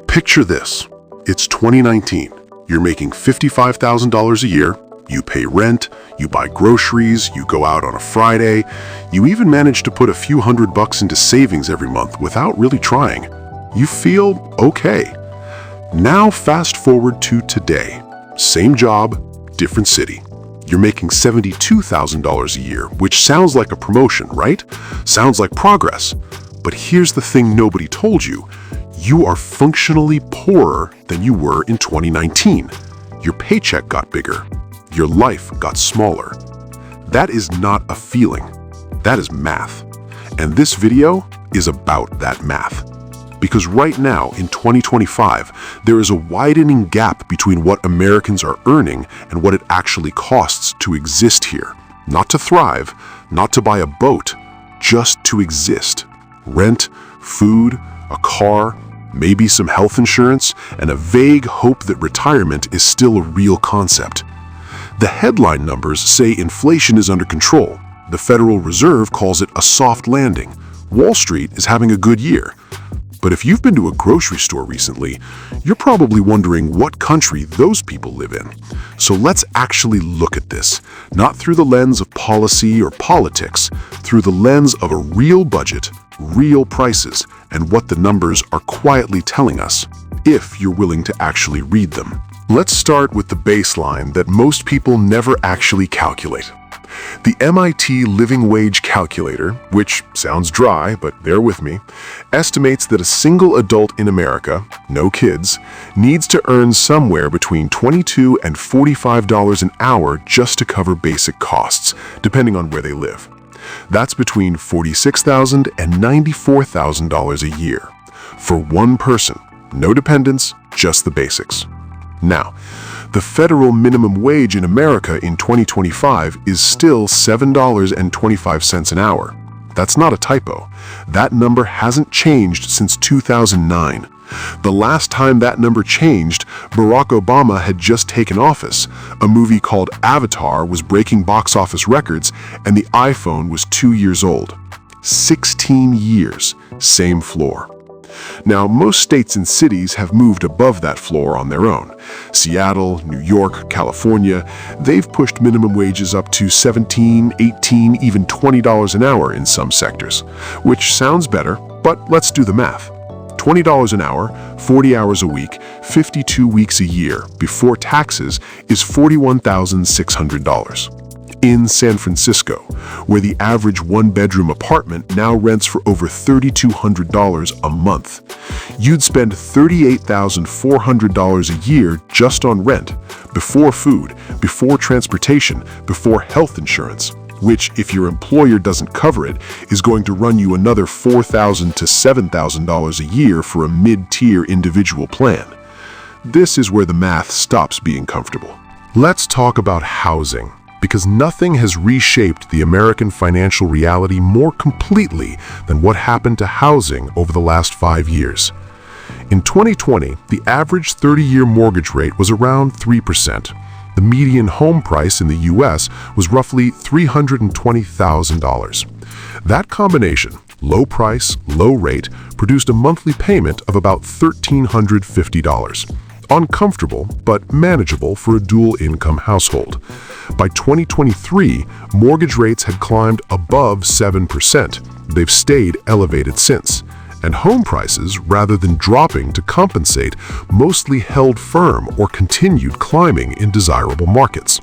Picture this. It's 2019. You're making $55,000 a year. You pay rent, you buy groceries, you go out on a Friday. You even manage to put a few $100 into savings every month without really trying. You feel okay. Now fast forward to today. Same job, different city. You're making $72,000 a year, which sounds like a promotion, right? Sounds like progress. But here's the thing nobody told you. You are functionally poorer than you were in 2019. Your paycheck got bigger. Your life got smaller. That is not a feeling. That is math. And this video is about that math. Because right now, in 2025, there is a widening gap between what Americans are earning and what it actually costs to exist here. Not to thrive, not to buy a boat, just to exist. Rent, food, a car, maybe some health insurance, and a vague hope that retirement is still a real concept. The headline numbers say inflation is under control. The Federal Reserve calls it a soft landing. Wall Street is having a good year. But if you've been to a grocery store recently, you're probably wondering what country those people live in. So let's actually look at this, not through the lens of policy or politics, through the lens of a real budget, real prices, and what the numbers are quietly telling us, if you're willing to actually read them. Let's start with the baseline that most people never actually calculate. The MIT Living Wage Calculator, which sounds dry, but bear with me, estimates that a single adult in America, no kids, needs to earn somewhere between $22 and $45 an hour just to cover basic costs, depending on where they live. That's between $46,000 and $94,000 a year. For one person, no dependents, just the basics. Now, the federal minimum wage in America in 2025 is still $7.25 an hour. That's not a typo. That number hasn't changed since 2009. The last time that number changed, Barack Obama had just taken office. A movie called Avatar was breaking box office records, and the iPhone was 2 years old. 16 years, same floor. Now, most states and cities have moved above that floor on their own. Seattle, New York, California, they've pushed minimum wages up to $17, $18, even $20 an hour in some sectors, which sounds better, but let's do the math. $20 an hour, 40 hours a week, 52 weeks a year, before taxes, is $41,600. In San Francisco, where the average one-bedroom apartment now rents for over $3,200 a month, you'd spend $38,400 a year just on rent, before food, before transportation, before health insurance, which, if your employer doesn't cover it, is going to run you another $4,000 to $7,000 a year for a mid-tier individual plan. This is where the math stops being comfortable. Let's talk about housing, because nothing has reshaped the American financial reality more completely than what happened to housing over the last 5 years. In 2020, the average 30-year mortgage rate was around 3%. The median home price in the U.S. was roughly $320,000. That combination, low price, low rate, produced a monthly payment of about $1,350. Uncomfortable, but manageable for a dual-income household. By 2023, mortgage rates had climbed above 7%. They've stayed elevated since. And home prices, rather than dropping to compensate, mostly held firm or continued climbing in desirable markets.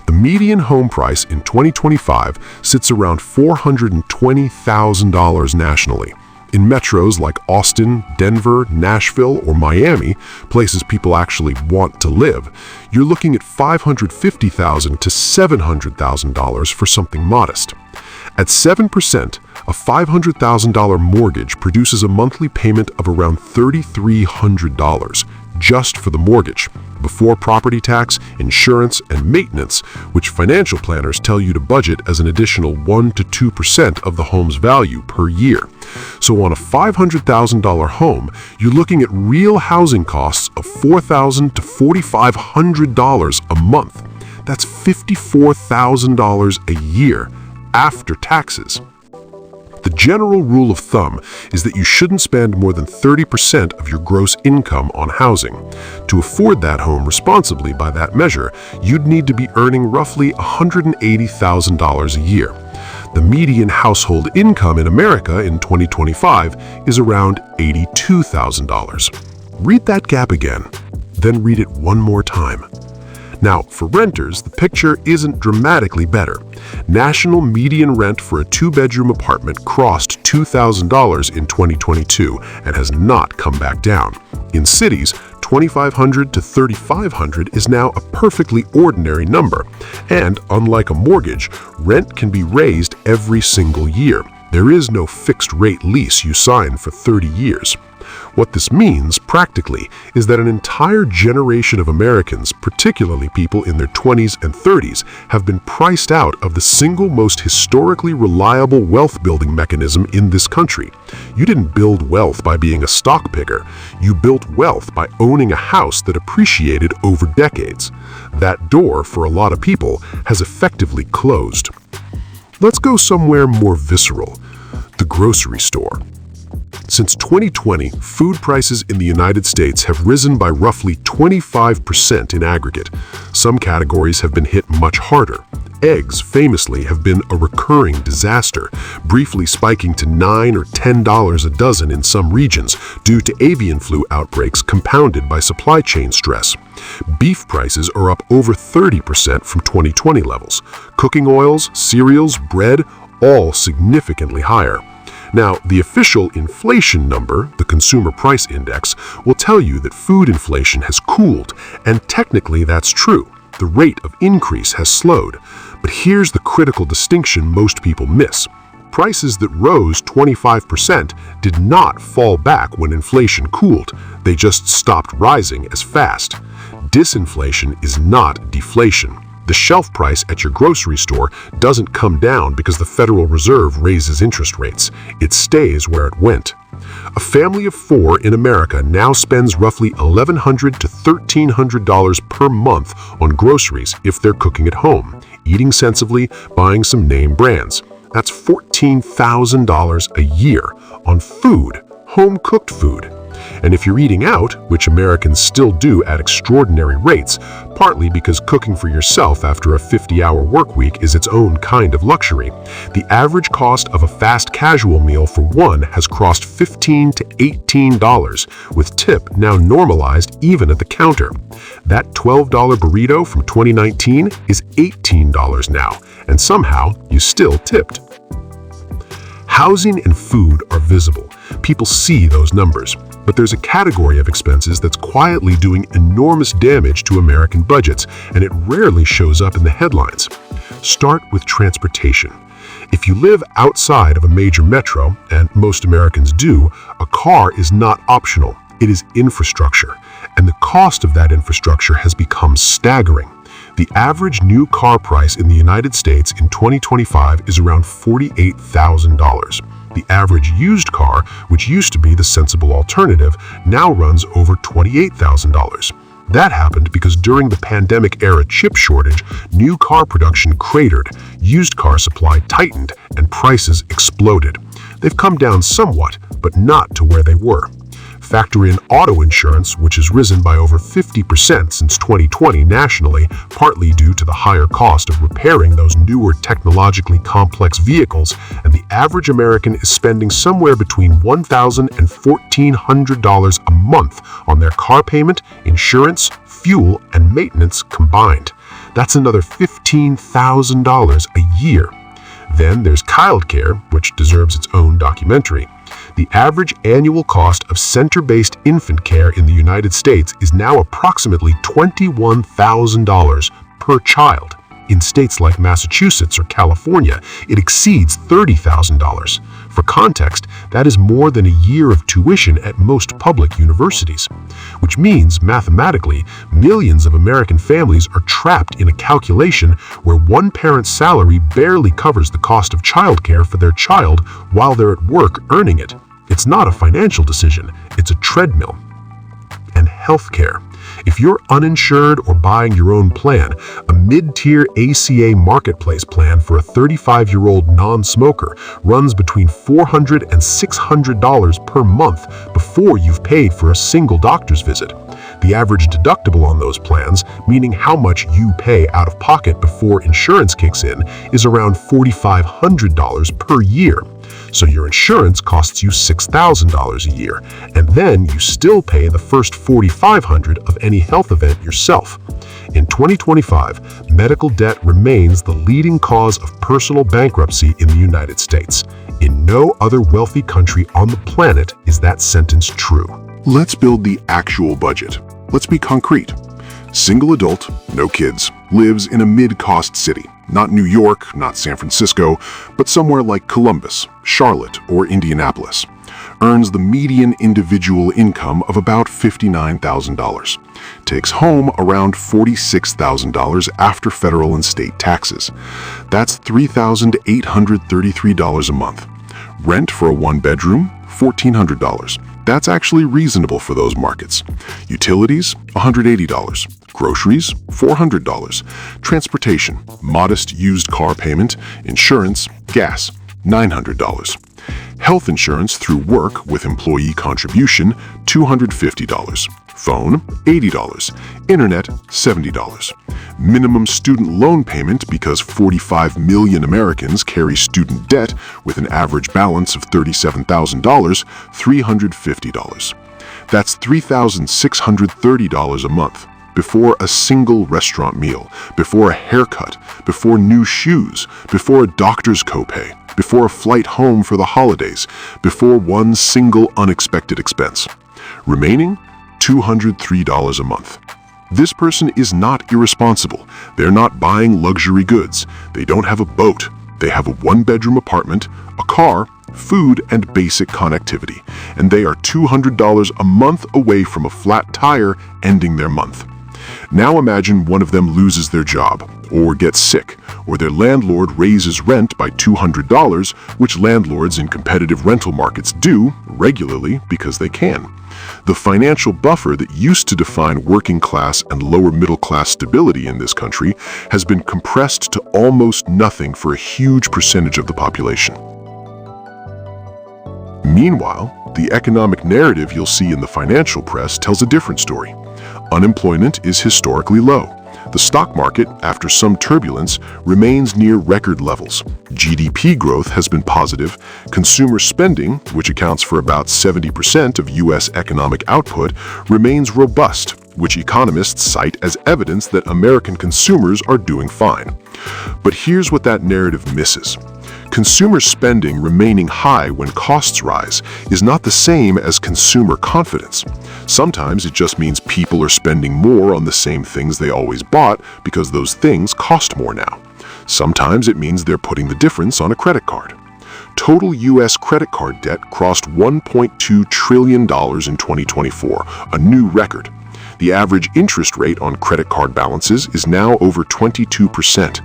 The median home price in 2025 sits around $420,000 nationally. In metros like Austin, Denver, Nashville, or Miami, places people actually want to live, you're looking at $550,000 to $700,000 for something modest. At 7%, a $500,000 mortgage produces a monthly payment of around $3,300 just for the mortgage, before property tax, insurance, and maintenance, which financial planners tell you to budget as an additional 1% to 2% of the home's value per year. So on a $500,000 home, you're looking at real housing costs of $4,000 to $4,500 a month. That's $54,000 a year after taxes. The general rule of thumb is that you shouldn't spend more than 30% of your gross income on housing. To afford that home responsibly by that measure, you'd need to be earning roughly $180,000 a year. The median household income in America in 2025 is around $82,000. Read that gap again, then read it one more time. Now, for renters, the picture isn't dramatically better. National median rent for a two-bedroom apartment crossed $2,000 in 2022 and has not come back down. In cities, $2,500 to $3,500 is now a perfectly ordinary number. And unlike a mortgage, rent can be raised every single year. There is no fixed-rate lease you sign for 30 years. What this means, practically, is that an entire generation of Americans, particularly people in their 20s and 30s, have been priced out of the single most historically reliable wealth-building mechanism in this country. You didn't build wealth by being a stock picker. You built wealth by owning a house that appreciated over decades. That door, for a lot of people, has effectively closed. Let's go somewhere more visceral: the grocery store. Since 2020, food prices in the United States have risen by roughly 25% in aggregate. Some categories have been hit much harder. Eggs, famously, have been a recurring disaster, briefly spiking to $9 or $10 a dozen in some regions due to avian flu outbreaks compounded by supply chain stress. Beef prices are up over 30% from 2020 levels. Cooking oils, cereals, bread, all significantly higher. Now, the official inflation number, the Consumer Price Index, will tell you that food inflation has cooled, and technically that's true. The rate of increase has slowed. But here's the critical distinction most people miss. Prices that rose 25% did not fall back when inflation cooled. They just stopped rising as fast. Disinflation is not deflation. The shelf price at your grocery store doesn't come down because the Federal Reserve raises interest rates. It stays where it went. A family of 4 in America now spends roughly $1,100 to $1,300 per month on groceries if they're cooking at home, eating sensibly, buying some name brands. That's $14,000 a year on food, home-cooked food. And if you're eating out, which Americans still do at extraordinary rates, partly because cooking for yourself after a 50-hour work week is its own kind of luxury, the average cost of a fast casual meal for one has crossed $15 to $18, with tip now normalized even at the counter. That $12 burrito from 2019 is $18 now, and somehow you still tipped. Housing and food are visible. People see those numbers. But there's a category of expenses that's quietly doing enormous damage to American budgets, and it rarely shows up in the headlines. Start with transportation. If you live outside of a major metro, and most Americans do, a car is not optional. It is infrastructure, and the cost of that infrastructure has become staggering. The average new car price in the United States in 2025 is around $48,000. The average used car, which used to be the sensible alternative, now runs over $28,000. That happened because during the pandemic-era chip shortage, new car production cratered, used car supply tightened, and prices exploded. They've come down somewhat, but not to where they were. Factor in auto insurance, which has risen by over 50% since 2020 nationally, partly due to the higher cost of repairing those newer technologically complex vehicles, and the average American is spending somewhere between $1,000 and $1,400 a month on their car payment, insurance, fuel, and maintenance combined. That's another $15,000 a year. Then there's childcare, which deserves its own documentary. The average annual cost of center-based infant care in the United States is now approximately $21,000 per child. In states like Massachusetts or California, it exceeds $30,000. For context, that is more than a year of tuition at most public universities. Which means, mathematically, millions of American families are trapped in a calculation where one parent's salary barely covers the cost of childcare for their child while they're at work earning it. It's not a financial decision, it's a treadmill. And healthcare. If you're uninsured or buying your own plan, a mid-tier ACA marketplace plan for a 35-year-old non-smoker runs between $400 and $600 per month before you've paid for a single doctor's visit. The average deductible on those plans, meaning how much you pay out of pocket before insurance kicks in, is around $4,500 per year. So your insurance costs you $6,000 a year, and then you still pay the first $4,500 of any health event yourself. In 2025, medical debt remains the leading cause of personal bankruptcy in the United States. In no other wealthy country on the planet is that sentence true. Let's build the actual budget. Let's be concrete. Single adult, no kids, lives in a mid-cost city. Not New York, not San Francisco, but somewhere like Columbus, Charlotte, or Indianapolis. Earns the median individual income of about $59,000. Takes home around $46,000 after federal and state taxes. That's $3,833 a month. Rent for a one-bedroom, $1,400. That's actually reasonable for those markets. Utilities, $180. Groceries, $400. Transportation, modest used car payment. Insurance, gas, $900. Health insurance through work with employee contribution, $250. Phone, $80. Internet, $70. Minimum student loan payment because 45 million Americans carry student debt with an average balance of $37,000, $350. That's $3,630 a month. Before a single restaurant meal, before a haircut, before new shoes, before a doctor's copay, before a flight home for the holidays, before one single unexpected expense. Remaining, $203 a month. This person is not irresponsible. They're not buying luxury goods. They don't have a boat. They have a one-bedroom apartment, a car, food, and basic connectivity. And they are $200 a month away from a flat tire ending their month. Now imagine one of them loses their job, or gets sick, or their landlord raises rent by $200, which landlords in competitive rental markets do regularly because they can. The financial buffer that used to define working class and lower middle class stability in this country has been compressed to almost nothing for a huge percentage of the population. Meanwhile, the economic narrative you'll see in the financial press tells a different story. Unemployment is historically low. The stock market, after some turbulence, remains near record levels. GDP growth has been positive. Consumer spending, which accounts for about 70% of U.S. economic output, remains robust, which economists cite as evidence that American consumers are doing fine. But here's what that narrative misses. Consumer spending remaining high when costs rise is not the same as consumer confidence. Sometimes it just means people are spending more on the same things they always bought because those things cost more now. Sometimes it means they're putting the difference on a credit card. Total U.S. credit card debt crossed $1.2 trillion in 2024, a new record. The average interest rate on credit card balances is now over 22%.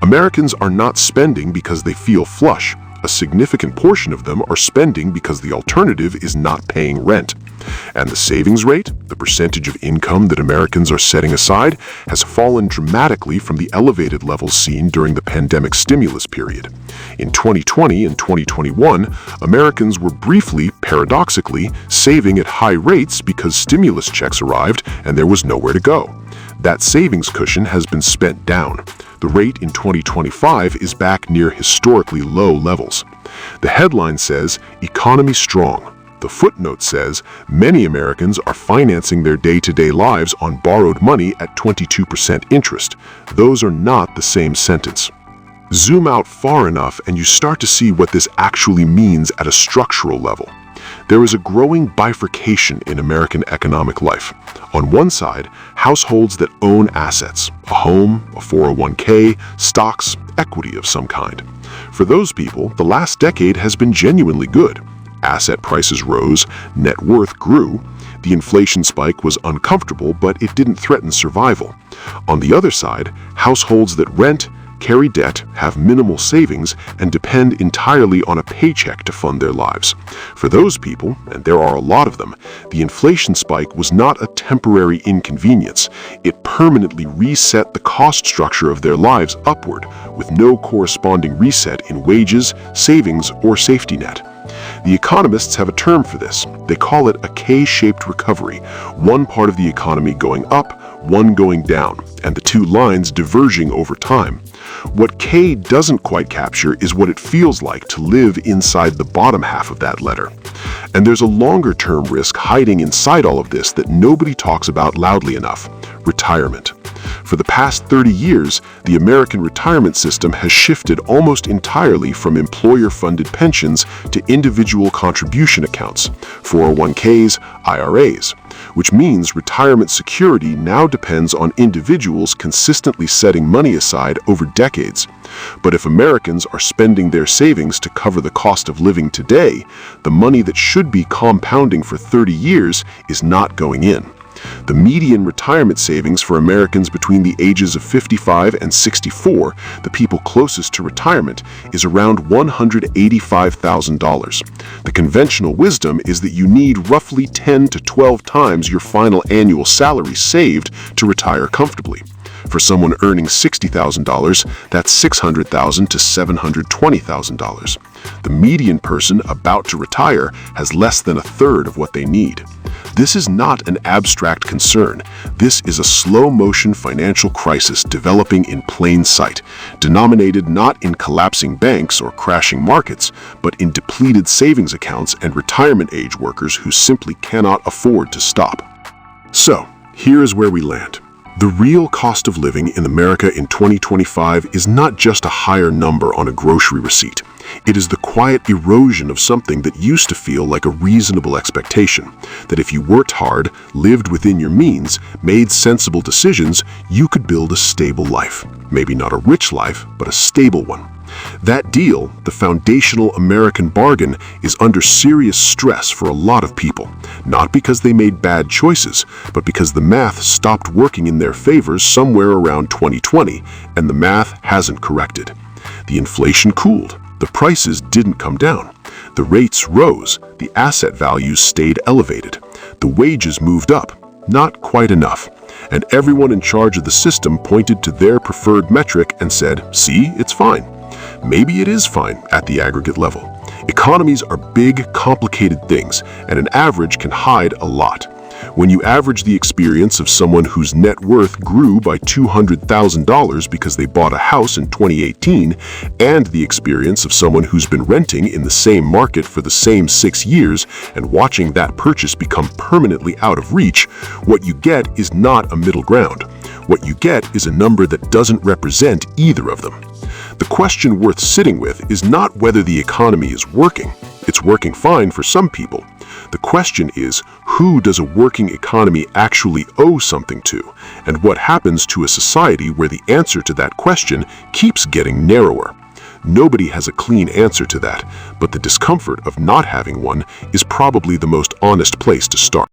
Americans are not spending because they feel flush. A significant portion of them are spending because the alternative is not paying rent. And the savings rate, the percentage of income that Americans are setting aside, has fallen dramatically from the elevated levels seen during the pandemic stimulus period. In 2020 and 2021, Americans were briefly, paradoxically, saving at high rates because stimulus checks arrived and there was nowhere to go. That savings cushion has been spent down. The rate in 2025 is back near historically low levels. The headline says, "Economy strong." The footnote says, many Americans are financing their day-to-day lives on borrowed money at 22% interest. Those are not the same sentence. Zoom out far enough and you start to see what this actually means at a structural level. There is a growing bifurcation in American economic life. On one side, households that own assets, a home, a 401k, stocks, equity of some kind. For those people, the last decade has been genuinely good. Asset prices rose, net worth grew. The inflation spike was uncomfortable, but it didn't threaten survival. On the other side, households that rent, carry debt, have minimal savings, and depend entirely on a paycheck to fund their lives. For those people, and there are a lot of them, the inflation spike was not a temporary inconvenience. It permanently reset the cost structure of their lives upward, with no corresponding reset in wages, savings, or safety net. The economists have a term for this. They call it a K-shaped recovery, one part of the economy going up, one going down, and the two lines diverging over time. What K doesn't quite capture is what it feels like to live inside the bottom half of that letter. And there's a longer-term risk hiding inside all of this that nobody talks about loudly enough: retirement. For the past 30 years, the American retirement system has shifted almost entirely from employer-funded pensions to individual contribution accounts, 401ks, IRAs, which means retirement security now depends on individuals consistently setting money aside over decades. But if Americans are spending their savings to cover the cost of living today, the money that should be compounding for 30 years is not going in. The median retirement savings for Americans between the ages of 55 and 64, the people closest to retirement, is around $185,000. The conventional wisdom is that you need roughly 10 to 12 times your final annual salary saved to retire comfortably. For someone earning $60,000, that's $600,000 to $720,000. The median person about to retire has less than a third of what they need. This is not an abstract concern. This is a slow-motion financial crisis developing in plain sight, denominated not in collapsing banks or crashing markets, but in depleted savings accounts and retirement-age workers who simply cannot afford to stop. So, here is where we land. The real cost of living in America in 2025 is not just a higher number on a grocery receipt. It is the quiet erosion of something that used to feel like a reasonable expectation, that if you worked hard, lived within your means, made sensible decisions, you could build a stable life. Maybe not a rich life, but a stable one. That deal, the foundational American bargain, is under serious stress for a lot of people, not because they made bad choices, but because the math stopped working in their favor somewhere around 2020, and the math hasn't corrected. The inflation cooled. The prices didn't come down. The rates rose. The asset values stayed elevated. The wages moved up. Not quite enough. And everyone in charge of the system pointed to their preferred metric and said, "See, it's fine." Maybe it is fine at the aggregate level. Economies are big, complicated things, and an average can hide a lot. When you average the experience of someone whose net worth grew by $200,000 because they bought a house in 2018, and the experience of someone who's been renting in the same market for the same 6 years and watching that purchase become permanently out of reach, what you get is not a middle ground. What you get is a number that doesn't represent either of them. The question worth sitting with is not whether the economy is working. It's working fine for some people. The question is, who does a working economy actually owe something to, and what happens to a society where the answer to that question keeps getting narrower? Nobody has a clean answer to that, but the discomfort of not having one is probably the most honest place to start.